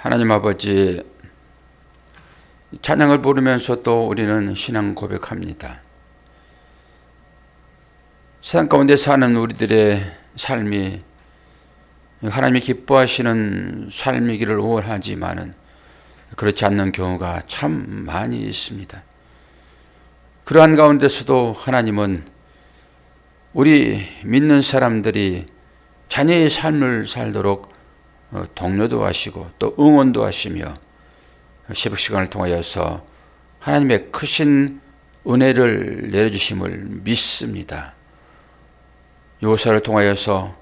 하나님 아버지, 찬양을 부르면서 또 우리는 신앙 고백합니다. 세상 가운데 사는 우리들의 삶이 하나님이 기뻐하시는 삶이기를 원하지만은 그렇지 않는 경우가 참 많이 있습니다. 그러한 가운데서도 하나님은 우리 믿는 사람들이 자녀의 삶을 살도록 독려도 하시고 또 응원도 하시며 새벽 시간을 통하여서 하나님의 크신 은혜를 내려주심을 믿습니다. 여호수아를 통하여서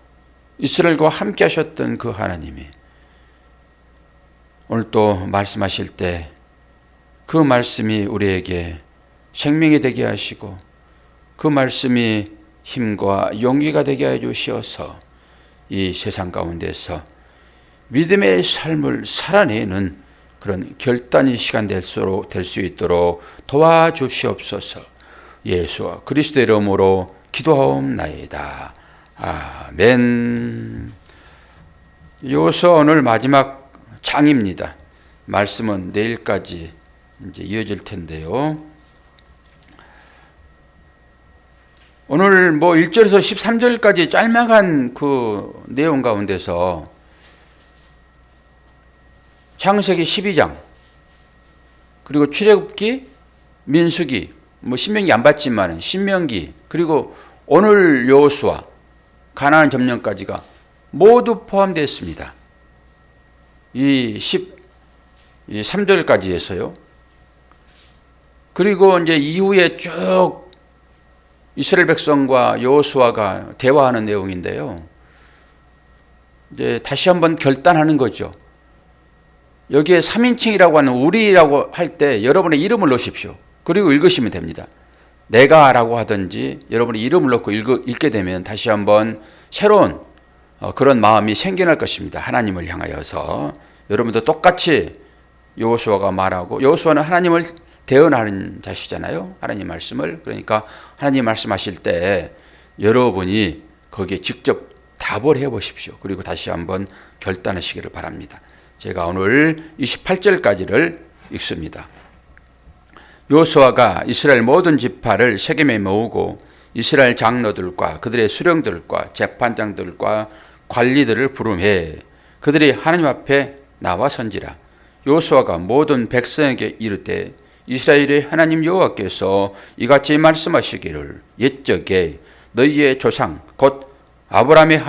이스라엘과 함께 하셨던 그 하나님이 오늘 또 말씀하실 때 그 말씀이 우리에게 생명이 되게 하시고 그 말씀이 힘과 용기가 되게 해 주시어서 이 세상 가운데서 믿음의 삶을 살아내는 그런 결단의 시간 될 수 있도록 도와주시옵소서. 예수와 그리스도의 이름으로 기도하옵나이다. 아멘. 여호수아 오늘 마지막 장입니다. 말씀은 내일까지 이제 이어질 텐데요. 오늘 1절에서 13절까지 짤막한 그 내용 가운데서 창세기 12장 그리고 출애굽기, 민수기, 신명기 안 봤지만 신명기 그리고 오늘 여호수아, 가나안 점령까지가 모두 포함되어 있습니다. 이 13절까지에서요. 그리고 이제 이후에 쭉 이스라엘 백성과 여호수아가 대화하는 내용인데요. 이제 다시 한번 결단하는 거죠. 여기에 3인칭이라고 하는 우리라고 할 때 여러분의 이름을 넣으십시오. 그리고 읽으시면 됩니다. 내가라고 하든지 여러분의 이름을 넣고 읽게 되면 다시 한번 새로운 그런 마음이 생겨날 것입니다. 하나님을 향하여서. 여러분도 똑같이 여호수아가 말하고, 여호수아는 하나님을 대언하는 자시잖아요. 하나님 말씀을. 그러니까 하나님 말씀하실 때 여러분이 거기에 직접 답을 해보십시오. 그리고 다시 한번 결단하시기를 바랍니다. 제가 오늘 28절까지를 읽습니다. 여호수아가 이스라엘 모든 지파를 세겜에 모으고 이스라엘 장로들과 그들의 수령들과 재판장들과 관리들을 부르매 그들이 하나님 앞에 나와 선지라. 여호수아가 모든 백성에게 이르되 이스라엘의 하나님 여호와께서 이같이 말씀하시기를 옛적에 너희의 조상 곧 아브라함의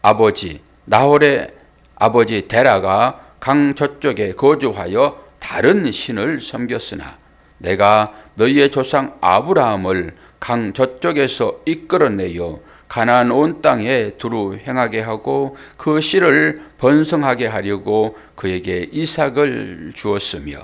아버지 나홀의 아버지 데라가 강 저쪽에 거주하여 다른 신을 섬겼으나 내가 너희의 조상 아브라함을 강 저쪽에서 이끌어내어 가나안 온 땅에 두루 행하게 하고 그 씨를 번성하게 하려고 그에게 이삭을 주었으며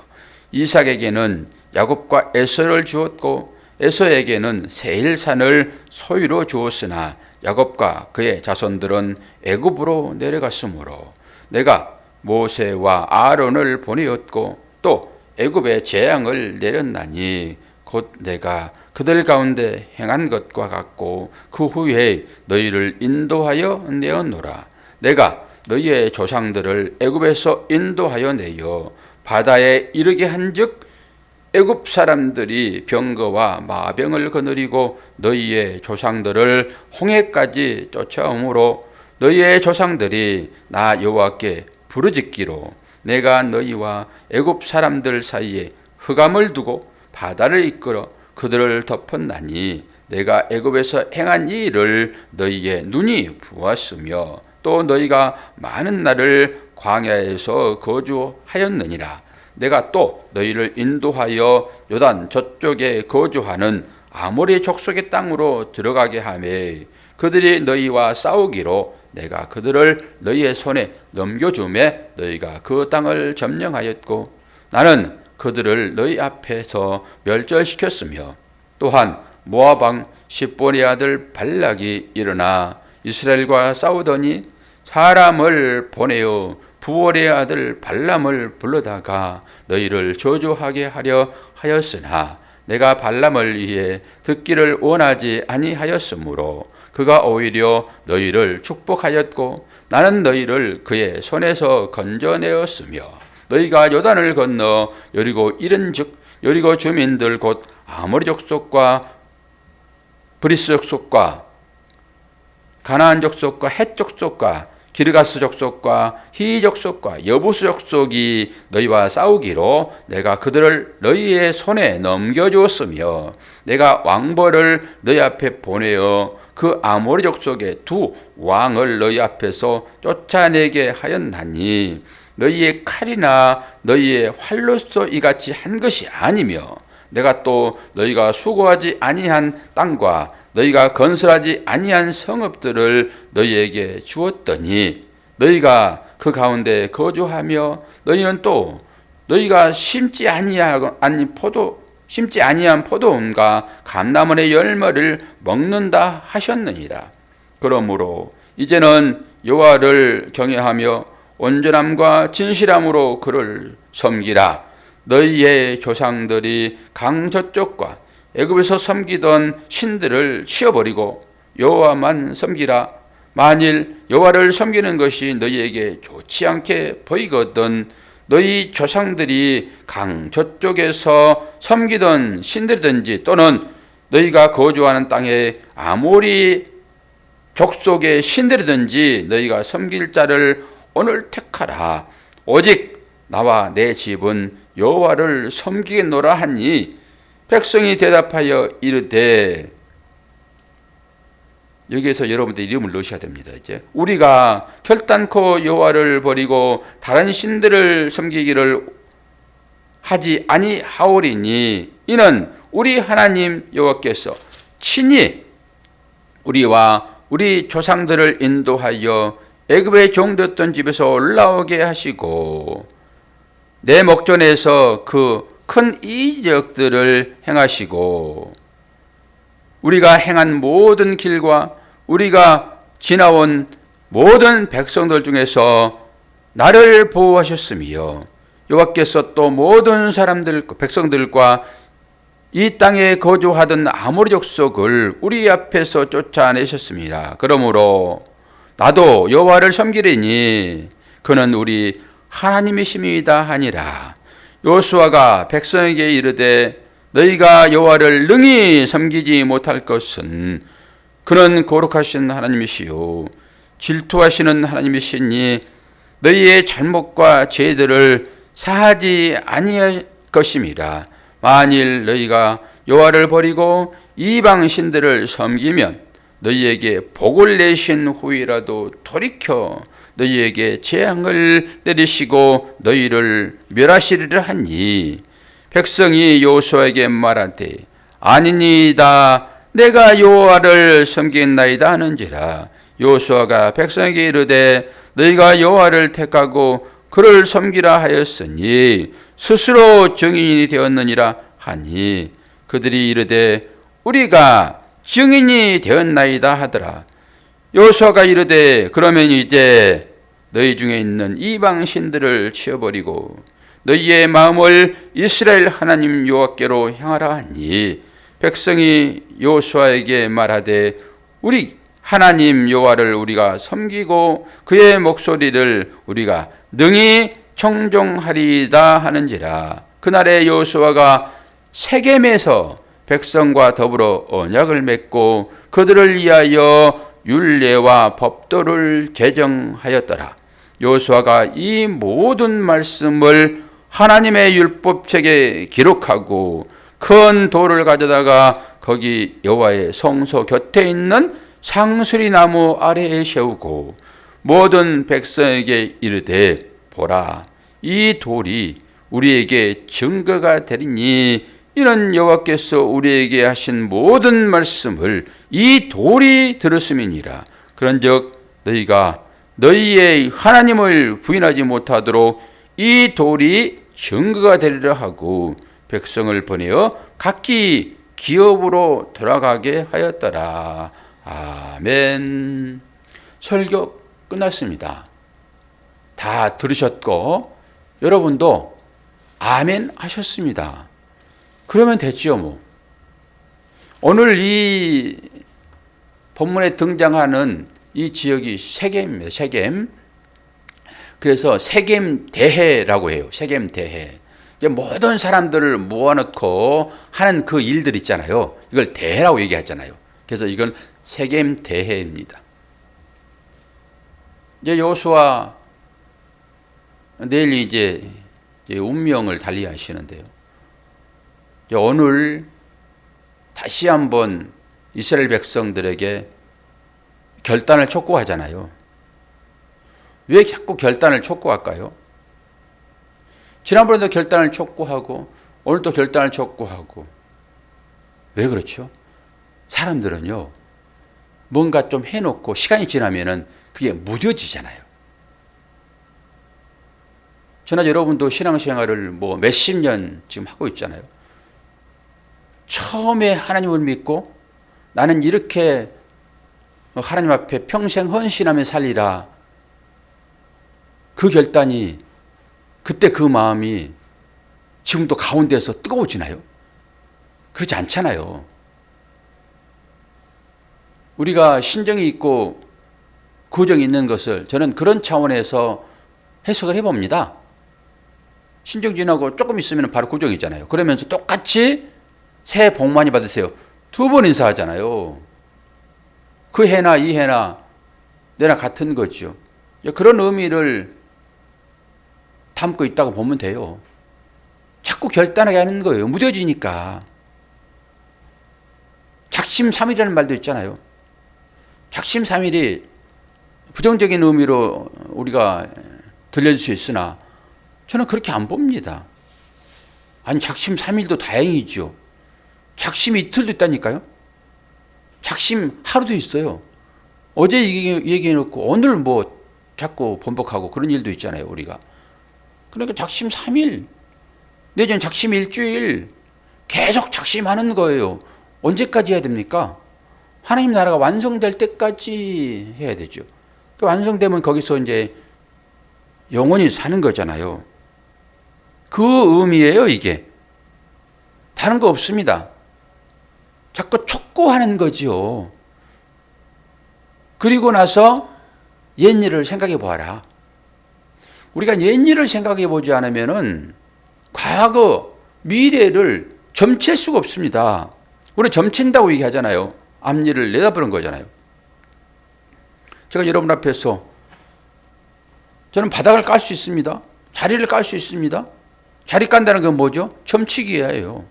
이삭에게는 야곱과 에서를 주었고 에서에게는 세일산을 소유로 주었으나 야곱과 그의 자손들은 애굽으로 내려갔으므로 내가 모세와 아론을 보내었고 또 애굽에 재앙을 내렸나니 곧 내가 그들 가운데 행한 것과 같고 그 후에 너희를 인도하여 내었노라. 내가 너희의 조상들을 애굽에서 인도하여 내어 바다에 이르게 한즉 애굽 사람들이 병거와 마병을 거느리고 너희의 조상들을 홍해까지 쫓아오므로 너희의 조상들이 나 여호와께 부르짖기로 내가 너희와 애굽 사람들 사이에 흑암을 두고 바다를 이끌어 그들을 덮었나니 내가 애굽에서 행한 이 일을 너희의 눈이 보았으며 또 너희가 많은 날을 광야에서 거주하였느니라. 내가 또 너희를 인도하여 요단 저쪽에 거주하는 아모리 족속의 땅으로 들어가게 하매 그들이 너희와 싸우기로 내가 그들을 너희의 손에 넘겨주매 너희가 그 땅을 점령하였고 나는 그들을 너희 앞에서 멸절시켰으며 또한 모압 왕 십볼의 아들 발락이 일어나 이스라엘과 싸우더니 사람을 보내어 부올의 아들 발람을 불러다가 너희를 저주하게 하려 하였으나 내가 발람을 위해 듣기를 원하지 아니하였으므로 그가 오히려 너희를 축복하였고 나는 너희를 그의 손에서 건져내었으며 너희가 요단을 건너 여리고 이른즉 여리고 주민들 곧 아모리 족속과 브리스 족속과 가나안 족속과 헷 족속과 기르가스 족속과 히 족속과 여부스 족속이 너희와 싸우기로 내가 그들을 너희의 손에 넘겨주었으며 내가 왕벌을 너희 앞에 보내어 그 아모리 족속의 두 왕을 너희 앞에서 쫓아내게 하였나니 너희의 칼이나 너희의 활로서 이같이 한 것이 아니며 내가 또 너희가 수고하지 아니한 땅과 너희가 건설하지 아니한 성읍들을 너희에게 주었더니 너희가 그 가운데 거주하며 너희는 또 너희가 심지 아니한 포도원과 감람원의 열매를 먹는다 하셨느니라. 그러므로 이제는 여호와를 경외하며 온전함과 진실함으로 그를 섬기라. 너희의 조상들이 강 저쪽과 애굽에서 섬기던 신들을 치워버리고 여호와만 섬기라. 만일 여호와를 섬기는 것이 너희에게 좋지 않게 보이거든 너희 조상들이 강 저쪽에서 섬기던 신들이든지 또는 너희가 거주하는 땅에 아모리 족속의 신들이든지 너희가 섬길 자를 오늘 택하라. 오직 나와 내 집은 여호와를 섬기겠노라 하니 백성이 대답하여 이르되, 여기에서 여러분들 이름을 넣으셔야 됩니다. 이제 우리가 결단코 여호와를 버리고 다른 신들을 섬기기를 하지 아니하오리니 이는 우리 하나님 여호와께서 친히 우리와 우리 조상들을 인도하여 애굽의 종되었던 집에서 올라오게 하시고 내 목전에서 그 큰 이적들을 행하시고 우리가 행한 모든 길과 우리가 지나온 모든 백성들 중에서 나를 보호하셨으며 여호와께서 또 모든 백성들과 이 땅에 거주하던 아모리 족속을 우리 앞에서 쫓아내셨습니다. 그러므로 나도 여호와를 섬기리니 그는 우리 하나님이심이다 하니라. 여호수아가 백성에게 이르되 너희가 여호와를 능히 섬기지 못할 것은 그는 거룩하신 하나님이시요 질투하시는 하나님이시니 너희의 잘못과 죄들을 사하지 아니할 것임이라. 만일 너희가 여호와를 버리고 이방 신들을 섬기면 너희에게 복을 내신 후이라도 돌이켜 너희에게 재앙을 내리시고 너희를 멸하시리라 하니 백성이 여호수아에게 말하되 아니니이다 내가 여호와를 섬기겠나이다 하는지라. 여호수아가 백성에게 이르되 너희가 여호와를 택하고 그를 섬기라 하였으니 스스로 증인이 되었느니라 하니 그들이 이르되 우리가 증인이 되었나이다 하더라. 여호수아가 이르되 그러면 이제 너희 중에 있는 이방 신들을 치워버리고 너희의 마음을 이스라엘 하나님 여호와께로 향하라 하니 백성이 여호수아에게 말하되 우리 하나님 여호와를 우리가 섬기고 그의 목소리를 우리가 능히 청종하리이다 하는지라. 그날에 여호수아가 세겜에서 백성과 더불어 언약을 맺고 그들을 위하여 율례와 법도를 제정하였더라. 여호수아가 이 모든 말씀을 하나님의 율법책에 기록하고 큰 돌을 가져다가 거기 여호와의 성소 곁에 있는 상수리 나무 아래에 세우고 모든 백성에게 이르되 보라 이 돌이 우리에게 증거가 되리니 이는 여호와께서 우리에게 하신 모든 말씀을 이 돌이 들었음이니라. 그런즉 너희가 너희의 하나님을 부인하지 못하도록 이 돌이 증거가 되리라 하고 백성을 보내어 각기 기업으로 돌아가게 하였더라. 아멘. 설교 끝났습니다. 다 들으셨고 여러분도 아멘 하셨습니다. 그러면 됐지요 뭐. 오늘 이 본문에 등장하는 이 지역이 세겜입니다. 세겜. 그래서 세겜 대회라고 해요. 세겜 대회. 모든 사람들을 모아놓고 하는 그 일들 있잖아요. 이걸 대회라고 얘기하잖아요. 그래서 이건 세겜 대회입니다. 이제 여호수아 내일 이제 운명을 달리하시는데요. 오늘 다시 한번 이스라엘 백성들에게 결단을 촉구하잖아요. 왜 자꾸 결단을 촉구할까요? 지난번에도 결단을 촉구하고 오늘도 결단을 촉구하고 왜 그렇죠? 사람들은요 뭔가 좀 해놓고 시간이 지나면은 그게 무뎌지잖아요. 저나 여러분도 신앙생활을 뭐 몇십 년 지금 하고 있잖아요. 처음에 하나님을 믿고 나는 이렇게 하나님 앞에 평생 헌신하며 살리라. 그 결단이 그때 그 마음이 지금도 가운데서 뜨거워지나요? 그렇지 않잖아요. 우리가 신정이 있고 구정이 있는 것을 저는 그런 차원에서 해석을 해봅니다. 신정 지나고 조금 있으면 바로 구정이잖아요. 그러면서 똑같이 새해 복 많이 받으세요. 두 번 인사하잖아요. 그 해나 이 해나 내나 같은 거죠. 그런 의미를 담고 있다고 보면 돼요. 자꾸 결단하게 하는 거예요. 무뎌지니까. 작심삼일이라는 말도 있잖아요. 작심삼일이 부정적인 의미로 우리가 들려질 수 있으나 저는 그렇게 안 봅니다. 아니 작심삼일도 다행이죠. 작심 이틀도 있다니까요. 작심 하루도 있어요. 어제 얘기해놓고 오늘 뭐 자꾸 번복하고 그런 일도 있잖아요. 우리가. 그러니까 작심 3일, 내년 작심 일주일 계속 작심하는 거예요. 언제까지 해야 됩니까? 하나님 나라가 완성될 때까지 해야 되죠. 완성되면 거기서 이제 영원히 사는 거잖아요. 그 의미예요, 이게. 다른 거 없습니다. 자꾸 촉구하는 거지요. 그리고 나서 옛일을 생각해 보아라. 우리가 옛일을 생각해 보지 않으면은 과거, 미래를 점칠 수가 없습니다. 우리 점친다고 얘기하잖아요. 앞일을 내다보는 거잖아요. 제가 여러분 앞에서 저는 바닥을 깔 수 있습니다. 자리를 깔 수 있습니다. 자리 깐다는 건 뭐죠? 점치기예요.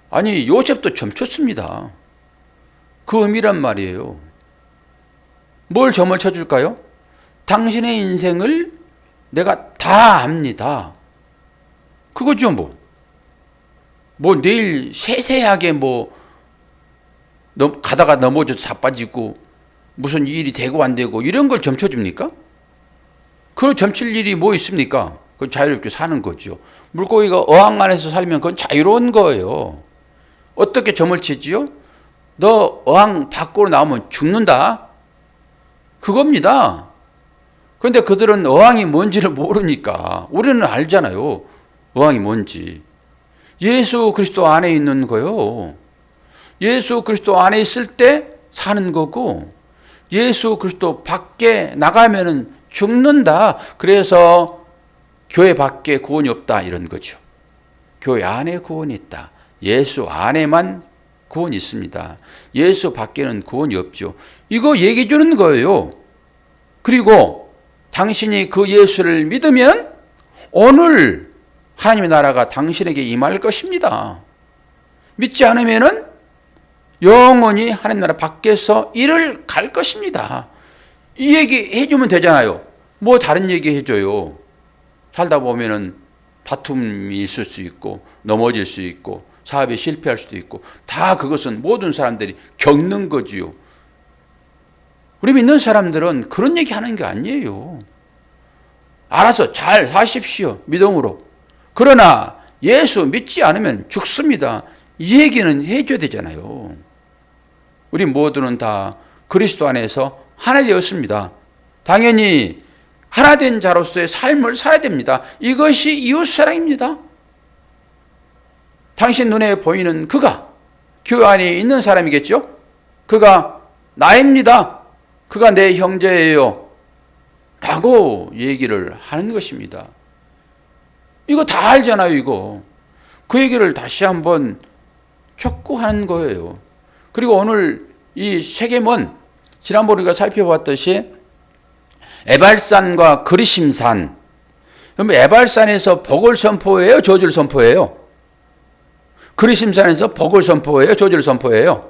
아니 요셉도 점쳤습니다. 그 의미란 말이에요. 뭘 점을 쳐줄까요? 당신의 인생을 내가 다 압니다. 그거죠 뭐. 뭐 내일 세세하게 뭐 가다가 넘어져서 자빠지고 무슨 일이 되고 안 되고 이런 걸 점쳐줍니까? 그걸 점칠 일이 뭐 있습니까? 그건 자유롭게 사는 거죠. 물고기가 어항 안에서 살면 그건 자유로운 거예요. 어떻게 점을 치지요? 너 어항 밖으로 나오면 죽는다. 그겁니다. 그런데 그들은 어항이 뭔지를 모르니까 우리는 알잖아요. 어항이 뭔지. 예수 그리스도 안에 있는 거요. 예수 그리스도 안에 있을 때 사는 거고 예수 그리스도 밖에 나가면은 죽는다. 그래서 교회 밖에 구원이 없다 이런 거죠. 교회 안에 구원이 있다. 예수 안에만 구원이 있습니다. 예수 밖에는 구원이 없죠. 이거 얘기해 주는 거예요. 그리고 당신이 그 예수를 믿으면 오늘 하나님의 나라가 당신에게 임할 것입니다. 믿지 않으면은 영원히 하나님 나라 밖에서 일을 갈 것입니다. 이 얘기 해주면 되잖아요. 뭐 다른 얘기 해줘요. 살다 보면은 다툼이 있을 수 있고 넘어질 수 있고 사업에 실패할 수도 있고 다 그것은 모든 사람들이 겪는 거지요. 우리 믿는 사람들은 그런 얘기 하는 게 아니에요. 알아서 잘 사십시오. 믿음으로. 그러나 예수 믿지 않으면 죽습니다. 이 얘기는 해줘야 되잖아요. 우리 모두는 다 그리스도 안에서 하나 되었습니다. 당연히 하나 된 자로서의 삶을 살아야 됩니다. 이것이 이웃사랑입니다. 당신 눈에 보이는 그가 교회 안에 있는 사람이겠죠? 그가 나입니다. 그가 내 형제예요. 라고 얘기를 하는 것입니다. 이거 다 알잖아요, 이거. 그 얘기를 다시 한번 촉구하는 거예요. 그리고 오늘 이 세겜은 지난번에 우리가 살펴봤듯이 에발산과 그리심산. 그럼 에발산에서 복을 선포해요? 저주를 선포해요? 그리심산에서 복을 선포해요? 저주를 선포해요?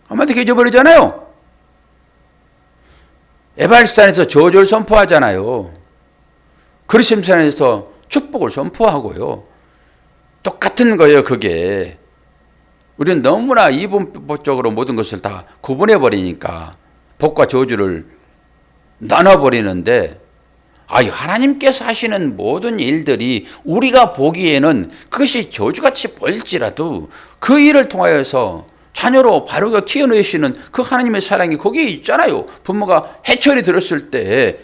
한마디로 잊어버리잖아요. 에발산에서 저주를 선포하잖아요. 그리심산에서 축복을 선포하고요. 똑같은 거예요, 그게. 우리는 너무나 이분법적으로 모든 것을 다 구분해버리니까 복과 저주를 나눠버리는데, 하나님께서 하시는 모든 일들이 우리가 보기에는 그것이 저주같이 보일지라도 그 일을 통하여서 자녀로 바르게 키워내시는 그 하나님의 사랑이 거기에 있잖아요. 부모가 해초리 들었을 때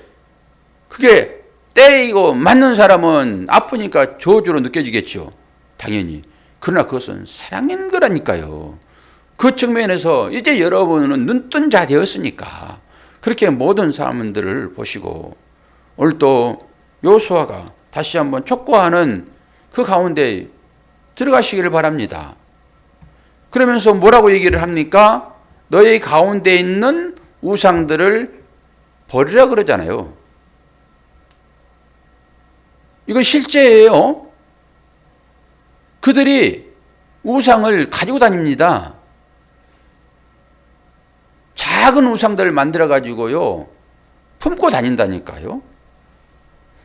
그게 때리고 맞는 사람은 아프니까 저주로 느껴지겠죠. 당연히. 그러나 그것은 사랑인 거라니까요. 그 측면에서 이제 여러분은 눈뜬 자 되었으니까 그렇게 모든 사람들을 보시고 오늘 또 요수아가 다시 한번 촉구하는 그 가운데 들어가시기를 바랍니다. 그러면서 뭐라고 얘기를 합니까? 너희 가운데 있는 우상들을 버리라 그러잖아요. 이거 실제예요. 그들이 우상을 가지고 다닙니다. 작은 우상들을 만들어 가지고요 품고 다닌다니까요.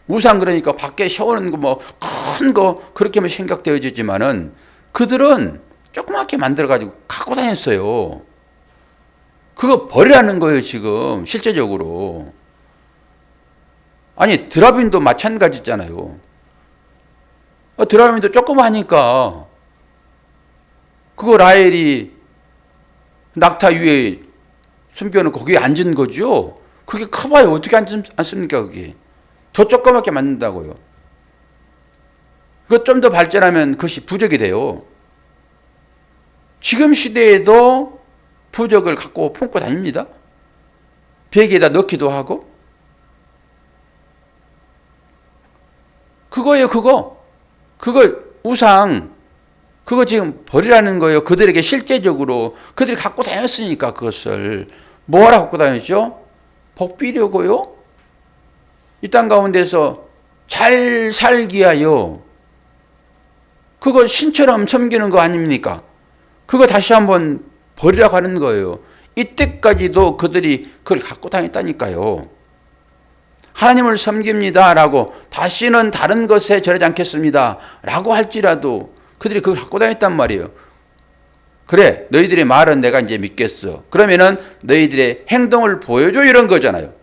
우상 그러니까 밖에 세우는 거 뭐 큰 거 그렇게만 생각되어지지만은 그들은 조그맣게 만들어 가지고 갖고 다녔어요. 그거 버리라는 거예요, 지금 실제적으로. 아니 드라빈도 마찬가지잖아요. 드라빈도 조그마하니까 그거 라헬이 낙타 위에 숨겨놓고 거기에 앉은 거죠. 그게 커봐요. 어떻게 앉습니까, 그게. 더 조그맣게 만든다고요. 그거 좀 더 발전하면 그것이 부적이 돼요. 지금 시대에도 부적을 갖고 품고 다닙니다. 베개에다 넣기도 하고. 그거예요, 그거 우상, 그거 지금 버리라는 거예요. 그들에게 실제적으로 그들이 갖고 다녔으니까 그것을 뭐하러 갖고 다녔죠? 복 비려고요. 이 땅 가운데서 잘 살기 위하여. 그거 신처럼 섬기는 거 아닙니까? 그거 다시 한번 버리라고 하는 거예요. 이때까지도 그들이 그걸 갖고 다녔다니까요. 하나님을 섬깁니다 라고 다시는 다른 것에 절하지 않겠습니다 라고 할지라도 그들이 그걸 갖고 다녔단 말이에요. 그래, 너희들의 말은 내가 이제 믿겠어. 그러면은 너희들의 행동을 보여줘, 이런 거잖아요.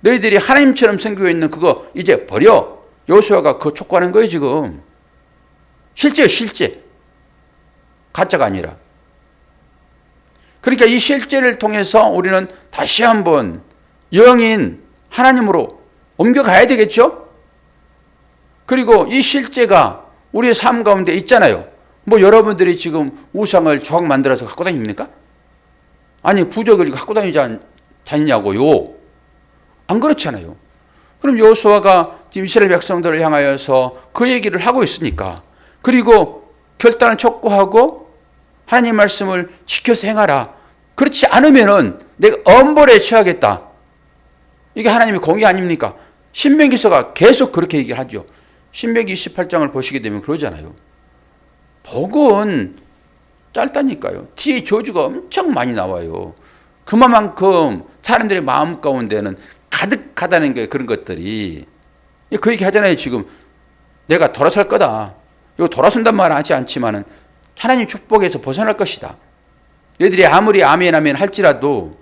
너희들이 하나님처럼 섬기고 있는 그거 이제 버려. 요수아가 그거 촉구하는 거예요, 지금. 실제요, 실제. 가짜가 아니라. 그러니까 이 실제를 통해서 우리는 다시 한번 영인 하나님으로 옮겨가야 되겠죠? 그리고 이 실제가 우리의 삶 가운데 있잖아요. 뭐 여러분들이 지금 우상을 조각 만들어서 갖고 다닙니까? 아니 부적을 갖고 다니냐고요. 안 그렇잖아요. 그럼 여호수아가 지금 이스라엘 백성들을 향하여서 그 얘기를 하고 있으니까, 그리고 결단을 촉구하고 하나님 말씀을 지켜서 행하라. 그렇지 않으면은 내가 엄벌에 처하겠다. 이게 하나님의 공의 아닙니까? 신명기서가 계속 그렇게 얘기하죠. 신명기 28장을 보시게 되면 그러잖아요. 복은 짧다니까요. 뒤에 저주가 엄청 많이 나와요. 그만큼 사람들의 마음 가운데는 가득하다는 게 그런 것들이. 그 얘기 하잖아요. 지금 내가 돌아설 거다. 이거 돌아선단 말은 하지 않지만은 하나님 축복에서 벗어날 것이다. 너희들이 아무리 아멘 아멘 할지라도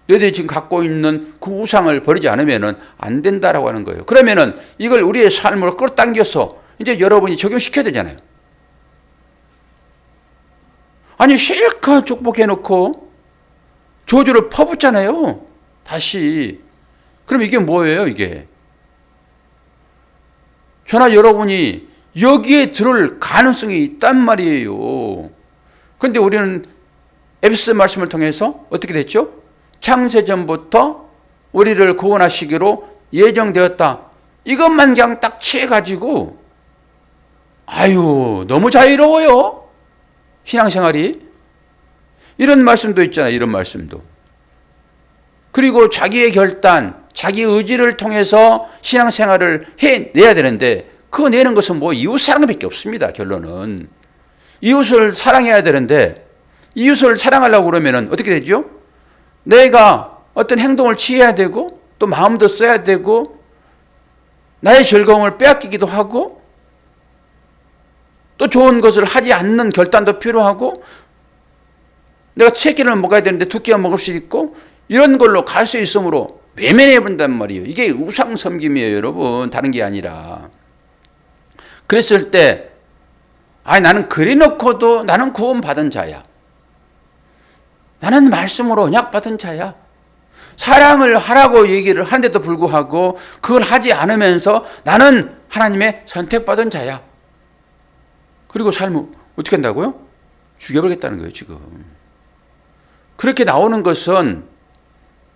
너희들이 지금 갖고 있는 그 우상을 버리지 않으면은 안 된다라고 하는 거예요. 그러면은 이걸 우리의 삶으로 끌어당겨서 이제 여러분이 적용시켜야 되잖아요. 아니 실컷 축복해놓고 저주를 퍼붓잖아요. 다시. 그럼 이게 뭐예요, 이게? 저나 여러분이 여기에 들을 가능성이 있단 말이에요. 그런데 우리는 에베소 말씀을 통해서 어떻게 됐죠? 창세전부터 우리를 구원하시기로 예정되었다. 이것만 그냥 딱 취해가지고 아유 너무 자유로워요. 신앙생활이. 이런 말씀도 있잖아요. 이런 말씀도. 그리고 자기의 결단, 자기 의지를 통해서 신앙생활을 해내야 되는데 그거 내는 것은 뭐 이웃사랑밖에 없습니다. 결론은. 이웃을 사랑해야 되는데 이웃을 사랑하려고 그러면 어떻게 되죠? 내가 어떤 행동을 취해야 되고 또 마음도 써야 되고 나의 즐거움을 빼앗기기도 하고 또 좋은 것을 하지 않는 결단도 필요하고 내가 3끼를 먹어야 되는데 2끼만 먹을 수 있고 이런 걸로 갈 수 있으므로 외면해 본단 말이에요. 이게 우상 섬김이에요, 여러분. 다른 게 아니라. 그랬을 때 나는 그리 놓고도 나는 구원받은 자야. 나는 말씀으로 언약받은 자야. 사랑을 하라고 얘기를 하는데도 불구하고 그걸 하지 않으면서 나는 하나님의 선택받은 자야. 그리고 삶을 어떻게 한다고요? 죽여버리겠다는 거예요, 지금. 그렇게 나오는 것은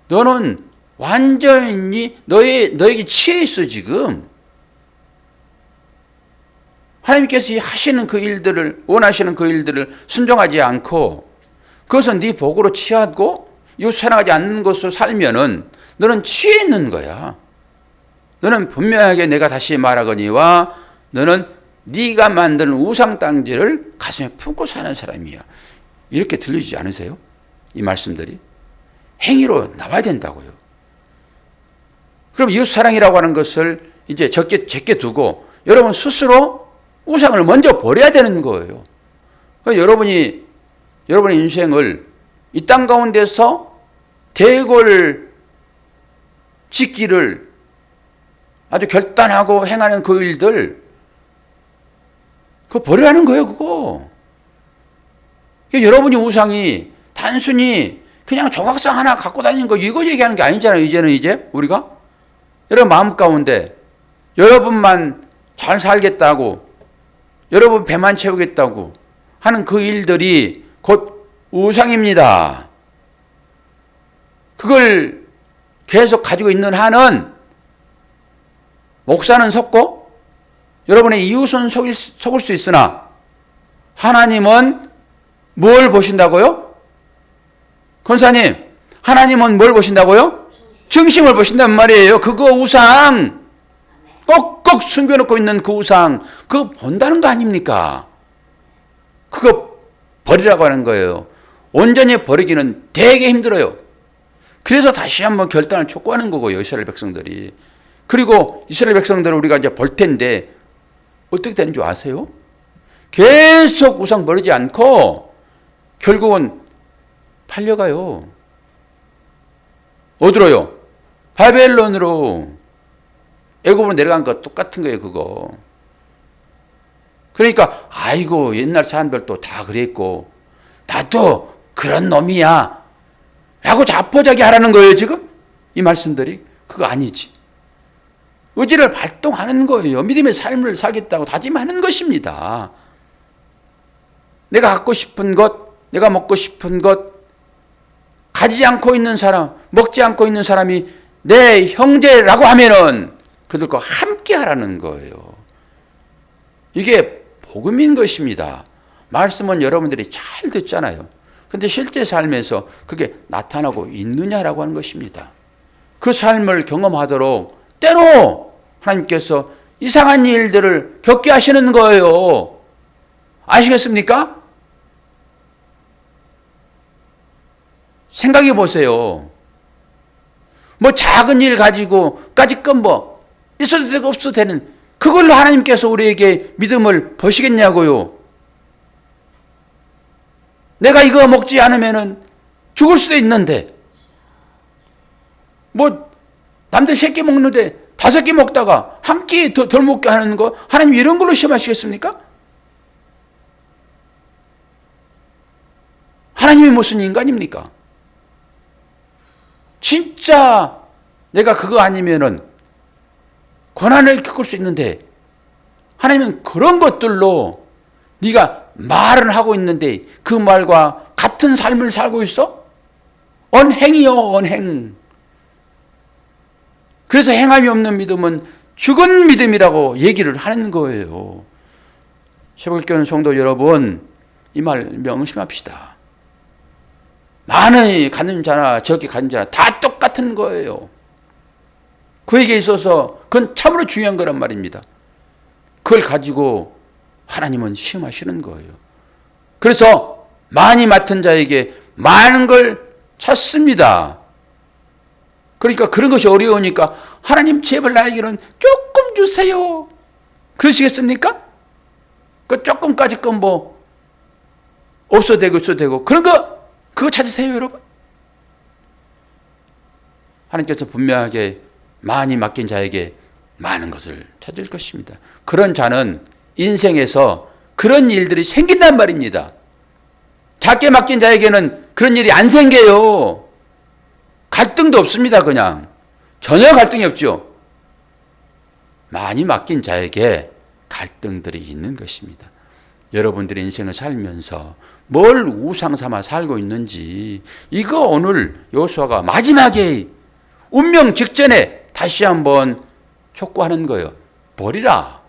너는 완전히 너에게 취해 있어, 지금. 하나님께서 하시는 그 일들을, 원하시는 그 일들을 순종하지 않고 그것은 네 복으로 취하고 이웃 사랑하지 않는 것으로 살면은 너는 취해 있는 거야. 너는 분명하게 내가 다시 말하거니와 너는 네가 만든 우상당지를 가슴에 품고 사는 사람이야. 이렇게 들리지 않으세요? 이 말씀들이. 행위로 나와야 된다고요. 그럼 이웃사랑이라고 하는 것을 이제 제게 두고 여러분 스스로 우상을 먼저 버려야 되는 거예요. 그러니까 여러분의 인생을 이 땅 가운데서 대골 짓기를 아주 결단하고 행하는 그 일들 그거 버려야 하는 거예요, 그거. 그러니까 여러분이 우상이 단순히 그냥 조각상 하나 갖고 다니는 거 이거 얘기하는 게 아니잖아요. 이제 우리가 여러분 마음 가운데 여러분만 잘 살겠다고 여러분 배만 채우겠다고 하는 그 일들이 곧 우상입니다. 그걸 계속 가지고 있는 한은 목사는 속고 여러분의 이웃은 속을 수 있으나 하나님은 뭘 보신다고요? 권사님, 하나님은 뭘 보신다고요? 중심을 보신단 말이에요. 그거 우상, 꼭꼭 숨겨놓고 있는 그 우상, 그거 본다는 거 아닙니까? 그거 버리라고 하는 거예요. 온전히 버리기는 되게 힘들어요. 그래서 다시 한번 결단을 촉구하는 거고요, 이스라엘 백성들이. 그리고 이스라엘 백성들을 우리가 이제 볼 텐데 어떻게 되는 줄 아세요? 계속 우상 버리지 않고 결국은 팔려가요. 어디로요? 바벨론으로. 애굽으로 내려간 거 똑같은 거예요, 그거. 그러니까 아이고 옛날 사람들도 다 그랬고 나도 그런 놈이야 라고 자포자기 하라는 거예요, 지금? 이 말씀들이. 그거 아니지. 의지를 발동하는 거예요. 믿음의 삶을 살겠다고 다짐하는 것입니다. 내가 갖고 싶은 것, 내가 먹고 싶은 것, 가지지 않고 있는 사람, 먹지 않고 있는 사람이 내 형제라고 하면은 그들과 함께 하라는 거예요. 이게 복음인 것입니다. 말씀은 여러분들이 잘 듣잖아요. 근데 실제 삶에서 그게 나타나고 있느냐라고 하는 것입니다. 그 삶을 경험하도록 때로 하나님께서 이상한 일들을 겪게 하시는 거예요. 아시겠습니까? 생각해 보세요. 뭐 작은 일 가지고까지 뭐 있어도 되고 없어도 되는 그걸로 하나님께서 우리에게 믿음을 보시겠냐고요. 내가 이거 먹지 않으면은 죽을 수도 있는데 뭐 남들 3끼 먹는데 5끼 먹다가 한 끼 덜 먹게 하는 거 하나님 이런 걸로 시험하시겠습니까? 하나님이 무슨 인간입니까? 진짜 내가 그거 아니면은 고난을 겪을 수 있는데 하나님은 그런 것들로 네가 말은 하고 있는데 그 말과 같은 삶을 살고 있어? 언행이요, 언행. 그래서 행함이 없는 믿음은 죽은 믿음이라고 얘기를 하는 거예요. 새벽교회는 성도 여러분, 이 말 명심합시다. 많이 갖는 자나 적게 갖는 자나 다 똑같은 거예요. 그에게 있어서 그건 참으로 중요한 거란 말입니다. 그걸 가지고 하나님은 시험하시는 거예요. 그래서 많이 맡은 자에게 많은 걸 찾습니다. 그러니까 그런 것이 어려우니까 하나님 제발 나에게는 조금 주세요. 그러시겠습니까? 그 조금까지 건 뭐 없어도 되고 그런 거 그거 찾으세요, 여러분. 하나님께서 분명하게 많이 맡긴 자에게 많은 것을 찾을 것입니다. 그런 자는 인생에서 그런 일들이 생긴단 말입니다. 작게 맡긴 자에게는 그런 일이 안 생겨요. 갈등도 없습니다. 그냥 전혀 갈등이 없죠. 많이 맡긴 자에게 갈등들이 있는 것입니다. 여러분들의 인생을 살면서 뭘 우상 삼아 살고 있는지 이거 오늘 여호수아가 마지막에 운명 직전에 다시 한번 촉구하는 거예요. 버리라.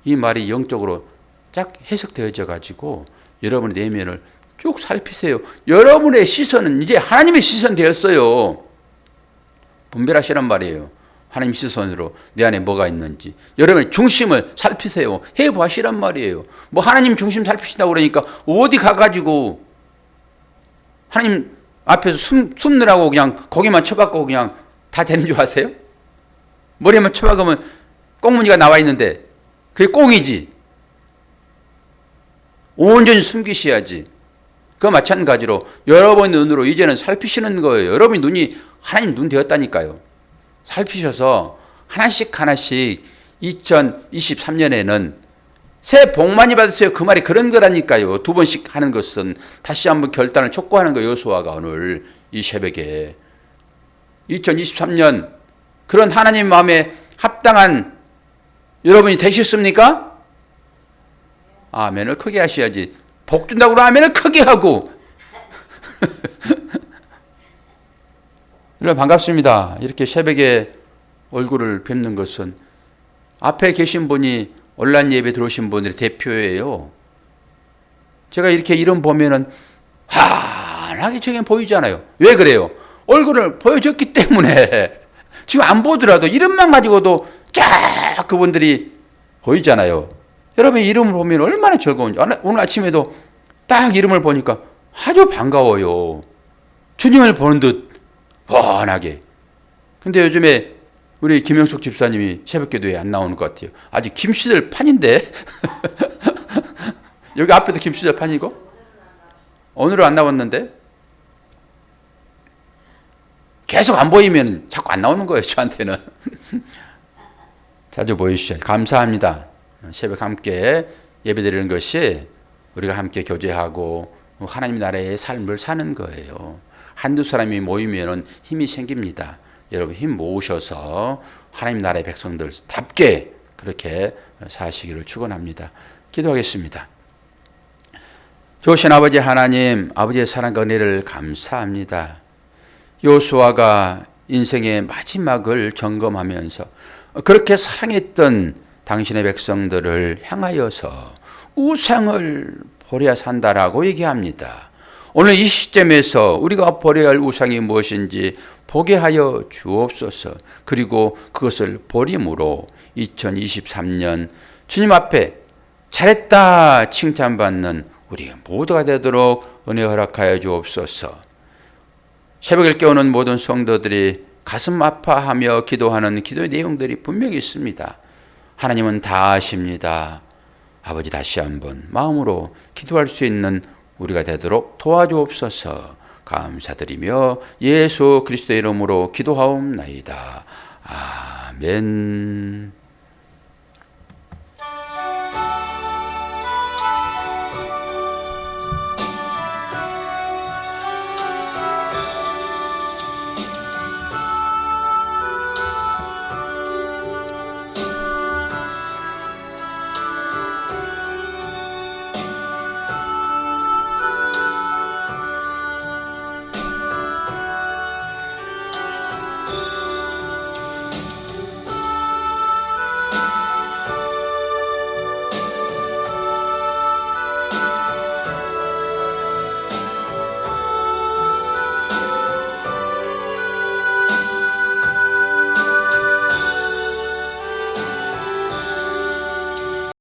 이 말이 영적으로 쫙 해석되어져 가지고 여러분의 내면을 쭉 살피세요. 여러분의 시선은 이제 하나님의 시선 되었어요. 분별하시란 말이에요. 하나님 시선으로 내 안에 뭐가 있는지 여러분의 중심을 살피세요. 해보시란 말이에요. 뭐 하나님 중심 살피신다고 그러니까 어디 가가지고 하나님 앞에서 숨느라고 그냥 거기만 쳐박고 그냥 다 되는 줄 아세요? 머리에만 쳐박으면 꽁무니가 나와 있는데 그게 꽁이지. 온전히 숨기셔야지. 그 마찬가지로 여러분의 눈으로 이제는 살피시는 거예요. 여러분의 눈이 하나님 눈 되었다니까요. 살피셔서 하나씩 2023년에는 새해 복 많이 받으세요. 그 말이 그런 거라니까요. 2번씩 하는 것은 다시 한번 결단을 촉구하는 거예요. 여호수아가 오늘 이 새벽에 2023년 그런 하나님 마음에 합당한 여러분이 되셨습니까? 아멘을 크게 하셔야지. 복 준다고 아멘을 크게 하고 여러분 반갑습니다. 이렇게 새벽에 얼굴을 뵙는 것은 앞에 계신 분이 온라인 예배 들어오신 분들의 대표예요. 제가 이렇게 이름 보면은 환하게 저게 보이잖아요. 왜 그래요? 얼굴을 보여줬기 때문에 지금 안 보더라도 이름만 가지고도 쫙 그분들이 보이잖아요. 여러분 이름을 보면 얼마나 즐거운지. 오늘 아침에도 딱 이름을 보니까 아주 반가워요. 주님을 보는 듯 뻔하게. 근데 요즘에 우리 김영숙 집사님이 새벽기도에 안 나오는 것 같아요. 아직 김씨들 판인데. 여기 앞에도 김씨들 판이고 오늘은 안 나왔는데 계속 안 보이면 자꾸 안 나오는 거예요. 저한테는. 자주 보여주셔서 감사합니다. 새벽 함께 예배드리는 것이 우리가 함께 교제하고 하나님 나라의 삶을 사는 거예요. 한두 사람이 모이면 힘이 생깁니다. 여러분 힘 모으셔서 하나님 나라의 백성들답게 그렇게 사시기를 축원합니다. 기도하겠습니다. 좋으신 아버지 하나님, 아버지의 사랑과 은혜를 감사합니다. 여호수아가 인생의 마지막을 점검하면서 그렇게 사랑했던 당신의 백성들을 향하여서 우상을 버려야 산다라고 얘기합니다. 오늘 이 시점에서 우리가 버려야 할 우상이 무엇인지 보게 하여 주옵소서. 그리고 그것을 버림으로 2023년 주님 앞에 잘했다 칭찬받는 우리 모두가 되도록 은혜 허락하여 주옵소서. 새벽을 깨우는 모든 성도들이 가슴 아파하며 기도하는 기도의 내용들이 분명히 있습니다. 하나님은 다 아십니다. 아버지 다시 한번 마음으로 기도할 수 있는 우리가 되도록 도와주옵소서. 감사드리며 예수 그리스도의 이름으로 기도하옵나이다. 아멘.